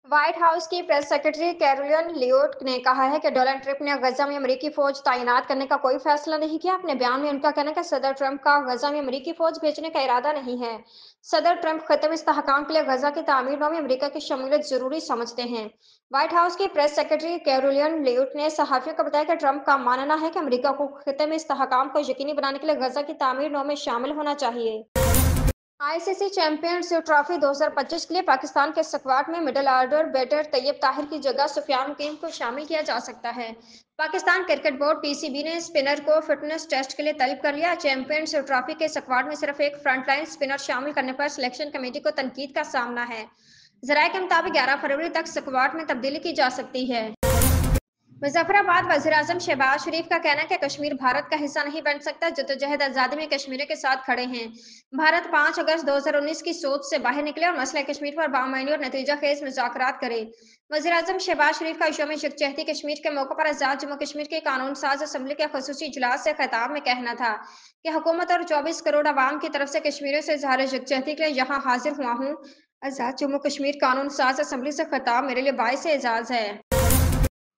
White house की press secretary Karoline Lyot ने कहा है कि डोनाल्ड ट्रंप ने गजा में अमेरिकी फौज तैनात करने का कोई फैसला नहीं किया। अपने बयान में उनका कहना है कि सदर ट्रंप का गजा में अमेरिकी फौज भेजने का इरादा नहीं है। सदर ट्रंप खत्े में इस्तेहकाम के लिए गजा की तामीर में अमेरिका की शमूलियत जरूरी समझते हैं। व्हाइट हाउस की प्रेस सेक्रेटरी कैरोलिन लियोट ने सहाफियों को बताया कि ट्रंप का मानना है कि अमेरिका को खत्े में इस्तेहकाम को यकीनी बनाने के लिए गजा की तामीर में शामिल होना चाहिए। आईसीसी चैंपियंस ट्रॉफी 2025 के लिए पाकिस्तान के स्क्वाड में middle order batter Tayyab Tahir की जगह सुफियान मुकीम को शामिल किया जा सकता है। पाकिस्तान क्रिकेट बोर्ड पीसीबी ने स्पिनर को फिटनेस टेस्ट के लिए तलब कर लिया। चैंपियंस ट्रॉफी के स्क्वाड में सिर्फ एक फ्रंटलाइन स्पिनर शामिल करने पर सिलेक्शन कमेटी को तनकीद का सामना है। जराये के मुताबिक 11 फरवरी तक स्क्वाड में तब्दीली की जा सकती है। मुजफ्फराबाद वज़ीर-ए-आज़म शहबाज शरीफ का कहना है कि कश्मीर भारत का हिस्सा नहीं बन सकता। जद्दोजहद आज़ादी में कश्मीरियों के साथ खड़े हैं। भारत 5 अगस्त 2019 की सोच से बाहर निकले और मसला कश्मीर पर बामायनी और नतीजा-खेज मुज़ाकरात करे। वज़ीर-ए-आज़म शहबाज शरीफ का यौम यकजहती कश्मीर के मौके पर आज़ाद जम्मू कश्मीर के कानून साज असम्बली के खसूसी इजलास से खिताब में कहना था कि हुकूमत और 24 करोड़ अवाम की तरफ से कश्मीरियों से इज़हार यकजहती के लिए यहाँ हाजिर हुआ हूँ। आज़ाद जम्मू कश्मीर कानून साज असम्बली से खिताब मेरे लिए बाइस एजाज़ है।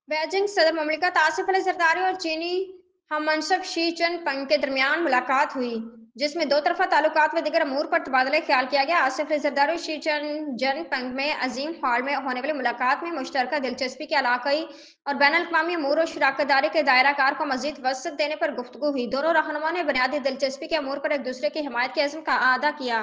बेजिंग सदर ममलिकत आसिफ अली जरदारी और चीनी हममनसब शी चिनपिंग के दरमियान मुलाकात हुई, जिसमें दो तरफा ताल्लुकात व दीगर अमूर पर तबादला ख्याल किया गया। आसिफ अली जरदारी और शी जिनपिंग में अजीम हॉल में होने वाली मुलाकात में मुश्तरका दिलचस्पी के इलाकाई और बैन अल-अक़वामी अमूर और शराकतदारी के दायरा कार को मजीद वसअत देने पर गुफ्तगू हुई। दोनों रहनुमाओं ने बुनियादी दिलचस्पी के अमूर पर एक दूसरे की हिमायत के अज़्म का अदा किया।